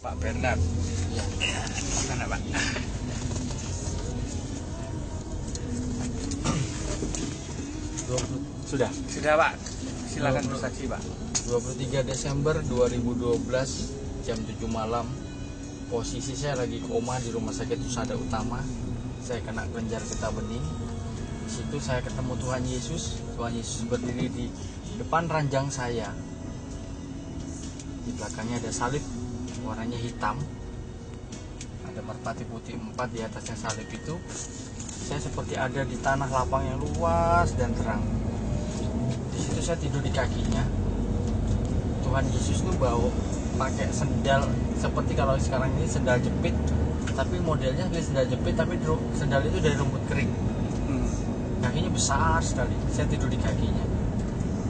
Pak Bernard. Ya. Gimana Pak? Sudah. Sudah Pak. Silakan bersaksi Pak. 23 Desember 2012 jam 7 malam. Posisi saya lagi koma di rumah sakit Husada Utama. Saya kena kelenjar getah bening. Di situ saya ketemu Tuhan Yesus. Tuhan Yesus berdiri di depan ranjang saya. Di belakangnya ada salib warnanya hitam. Ada merpati putih 4 di atasnya salib itu. Saya seperti ada di tanah lapang yang luas dan terang. Di situ saya tidur di kakinya. Tuhan Yesus tuh bawa pakai sendal seperti kalau sekarang ini sendal jepit, tapi modelnya kayak sendal jepit tapi sendal itu dari rumput kering. Kakinya besar sekali. Saya tidur di kakinya.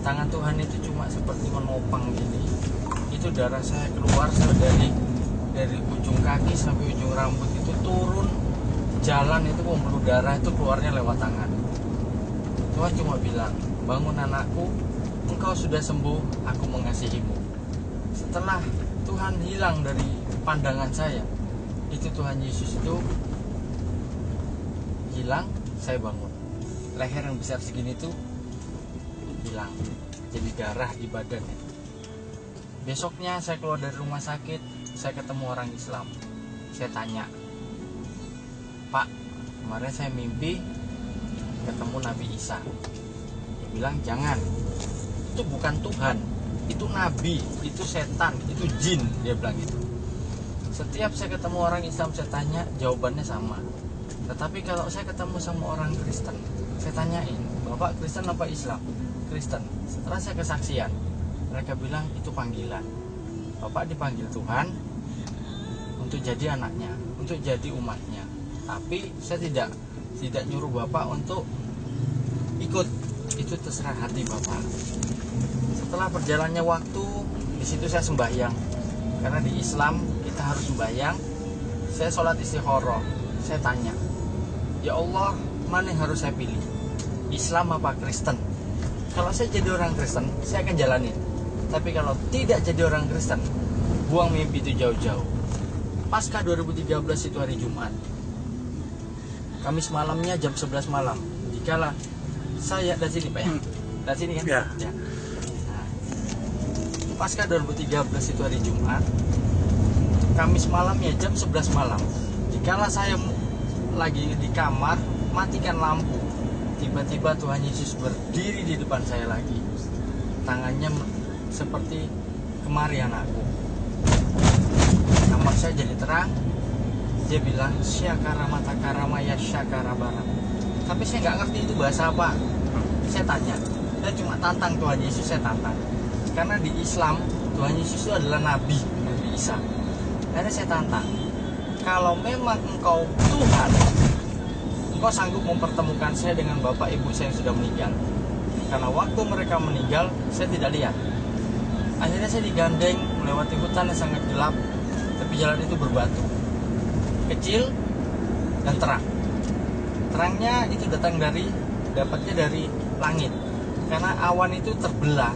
Tangan Tuhan itu cuma seperti menopang gini. Itu darah saya keluar dari ujung kaki sampai ujung rambut itu turun. Jalan itu pembuluh darah itu keluarnya lewat tangan. Tuhan cuma bilang, bangun anakku, engkau sudah sembuh, aku mengasihimu. Setelah Tuhan hilang dari pandangan saya, itu Tuhan Yesus itu hilang, saya bangun. Leher yang besar segini tuh hilang, jadi darah di badannya. Besoknya saya keluar dari rumah sakit, saya ketemu orang Islam. Saya tanya, Pak, kemarin saya mimpi ketemu Nabi Isa. Dia bilang, jangan, itu bukan Tuhan, itu Nabi, itu setan, itu jin. Dia bilang gitu. Setiap saya ketemu orang Islam, saya tanya, jawabannya sama. Tetapi kalau saya ketemu sama orang Kristen, saya tanyain, Bapak Kristen apa Islam? Kristen. Setelah saya kesaksian, mereka bilang itu panggilan. Bapak dipanggil Tuhan untuk jadi anaknya, untuk jadi umatnya. Tapi saya tidak nyuruh Bapak untuk ikut. Itu terserah hati Bapak. Setelah berjalannya waktu, di situ saya sembahyang. Karena di Islam kita harus sembahyang. Saya sholat istikharah. Saya tanya, ya Allah, mana yang harus saya pilih? Islam apa Kristen? Kalau saya jadi orang Kristen, saya akan jalanin. Tapi kalau tidak jadi orang Kristen, buang mimpi itu jauh-jauh. Pasca 2013 itu hari Jumat. Kamis malamnya jam 11 malam. Dikala saya dari sini Pak ya? Dari sini kan? Ya. Ya. Nah, pasca 2013 itu hari Jumat. Kamis malamnya jam 11 malam. Dikala saya lagi di kamar, matikan lampu. Tiba-tiba Tuhan Yesus berdiri di depan saya lagi. Tangannya seperti kemari anakku. Kamar saya jadi terang. Dia bilang, syakara mata karama ya syakara baram. Tapi saya nggak ngerti itu bahasa apa. Saya tanya. Saya cuma tantang Tuhan Yesus, saya tantang. Karena di Islam, Tuhan Yesus itu adalah Nabi, Nabi Isa. Karena saya tantang. Kalau memang engkau Tuhan, engkau sanggup mempertemukan saya dengan bapak ibu saya yang sudah meninggal. Karena waktu mereka meninggal, saya tidak lihat. Akhirnya saya digandeng melewati hutan yang sangat gelap, tapi jalan itu berbatu, kecil dan terang. Terangnya itu dapatnya dari langit, karena awan itu terbelah,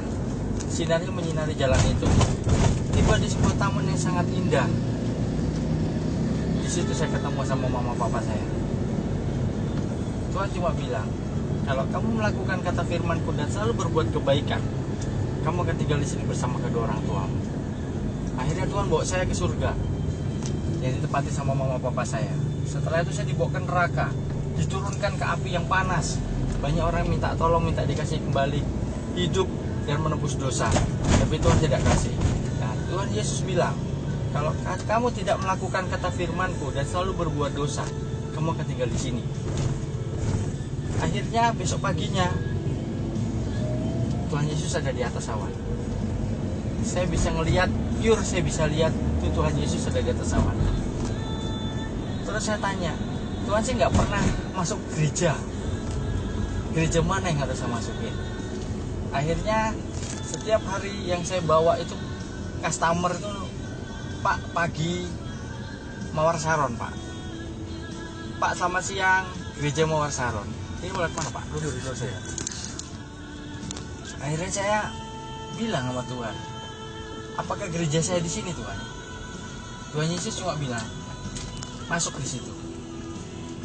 sinarnya menyinari jalan itu. Tiba di sebuah taman yang sangat indah. Di situ saya ketemu sama mama papa saya. Tuhan cuma bilang, kalau kamu melakukan kata firman-Ku dan selalu berbuat kebaikan, kamu akan tinggal di sini bersama kedua orang tuamu. Akhirnya Tuhan bawa saya ke surga, yang ditempati sama mama papa saya. Setelah itu saya dibawa ke neraka, diturunkan ke api yang panas. Banyak orang minta tolong, minta dikasih kembali hidup dan menebus dosa, tapi Tuhan tidak kasih. Nah, Tuhan Yesus bilang, kalau kamu tidak melakukan kata firman-Ku dan selalu berbuat dosa, kamu akan tinggal di sini. Akhirnya besok paginya Tuhan Yesus ada di atas awan. Saya bisa ngelihat, pure saya bisa lihat itu Tuhan Yesus ada di atas awan. Terus saya tanya, Tuhan, saya nggak pernah masuk gereja. Gereja mana yang harus saya masukin? Akhirnya setiap hari yang saya bawa itu customer itu, Pak, pagi Mawar Saron, Pak. Pak, selamat siang, gereja Mawar Saron. Ini mulai mana Pak? Duduk saya. Akhirnya saya bilang sama Tuhan, apakah gereja saya di sini Tuhan? Tuhan Yesus cuma bilang, masuk di situ.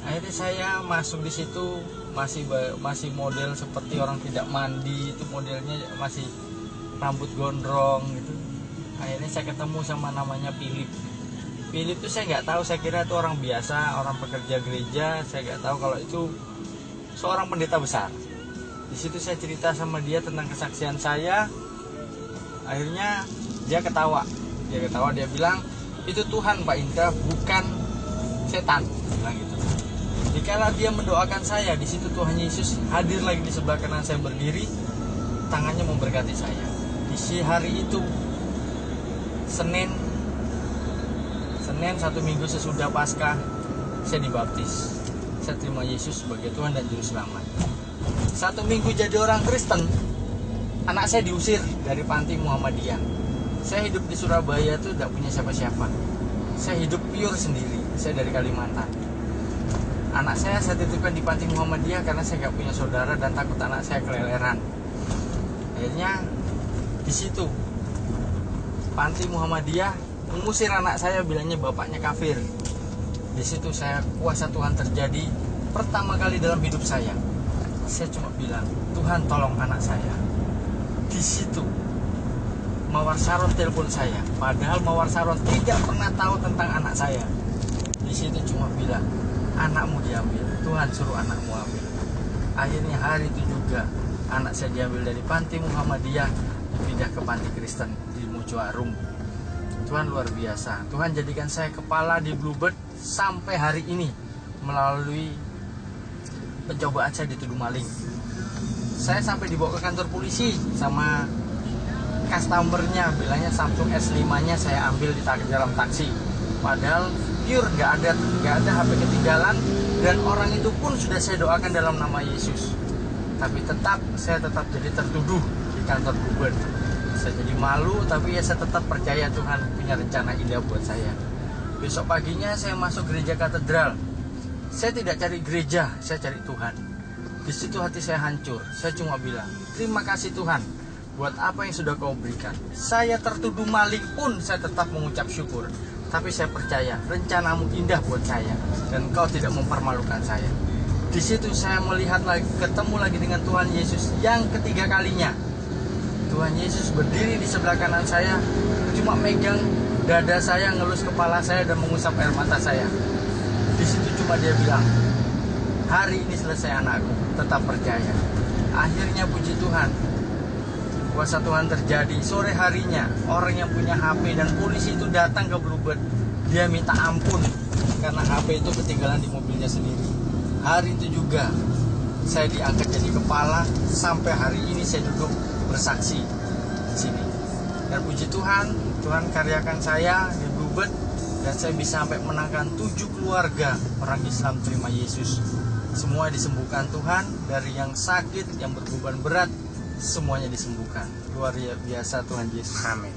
Akhirnya saya masuk di situ, masih model seperti orang tidak mandi, itu modelnya masih rambut gondrong gitu. Akhirnya saya ketemu sama namanya Philip. Philip itu saya nggak tahu, saya kira itu orang biasa, orang pekerja gereja. Saya nggak tahu kalau itu seorang pendeta besar. Di situ saya cerita sama dia tentang kesaksian saya. Akhirnya dia ketawa, dia bilang, itu Tuhan Pak Indra, bukan setan, bilang gitu. Dikala dia mendoakan saya, di situ Tuhan Yesus hadir lagi di sebelah kanan saya berdiri, tangannya memberkati saya. Di hari itu Senin 1 minggu sesudah Paskah, saya dibaptis. Saya terima Yesus sebagai Tuhan dan Juru Selamat. 1 minggu jadi orang Kristen, anak saya diusir dari panti Muhammadiyah. Saya hidup di Surabaya itu tidak punya siapa-siapa. Saya hidup pure sendiri. Saya dari Kalimantan. Anak saya titipkan di panti Muhammadiyah karena saya nggak punya saudara dan takut anak saya keleleran. Akhirnya di situ panti Muhammadiyah mengusir anak saya, bilangnya bapaknya kafir. Di situ saya kuasa Tuhan terjadi pertama kali dalam hidup saya. Saya cuma bilang, Tuhan tolong anak saya. Di situ Mawar Saron telepon saya, padahal Mawar Saron tidak pernah tahu tentang anak saya. Di situ cuma bilang, anakmu diambil, Tuhan suruh anakmu ambil. Akhirnya hari itu juga anak saya diambil dari panti Muhammadiyah, dipindah ke panti Kristen di Mojoarum. Tuhan luar biasa. Tuhan jadikan saya kepala di Bluebird sampai hari ini melalui pencobaan saya dituduh maling. Saya sampai dibawa ke kantor polisi sama customernya, bilangnya Samsung S5 nya saya ambil di dalam taksi, padahal pure nggak ada HP ketinggalan, dan orang itu pun sudah saya doakan dalam nama Yesus. Tapi saya tetap jadi tertuduh di kantor Bluebird. Saya jadi malu, tapi ya saya tetap percaya Tuhan punya rencana indah buat saya. Besok paginya saya masuk gereja katedral. Saya tidak cari gereja, saya cari Tuhan. Di situ hati saya hancur. Saya cuma bilang, terima kasih Tuhan buat apa yang sudah kau berikan. Saya tertuduh maling pun saya tetap mengucap syukur. Tapi saya percaya rencanamu indah buat saya, dan kau tidak mempermalukan saya. Di situ saya melihat lagi, ketemu lagi dengan Tuhan Yesus yang ketiga kalinya. Tuhan Yesus berdiri di sebelah kanan saya, cuma megang dada saya, ngelus kepala saya, dan mengusap air mata saya. Di situ cuma dia bilang, hari ini selesai anakku, tetap percaya. Akhirnya puji Tuhan, kuasa Tuhan terjadi. Sore harinya orang yang punya HP dan polisi itu datang ke Bluebird. Dia minta ampun karena HP itu ketinggalan di mobilnya sendiri. Hari itu juga saya diangkat jadi kepala. Sampai hari ini saya duduk bersaksi di sini. Dan puji Tuhan, Tuhan karyakan saya di Bluebird, dan saya bisa sampai menangkan 7 keluarga orang Islam terima Yesus. Semua disembuhkan Tuhan, dari yang sakit, yang berbeban berat, semuanya disembuhkan. Luar biasa Tuhan Yesus. Amin.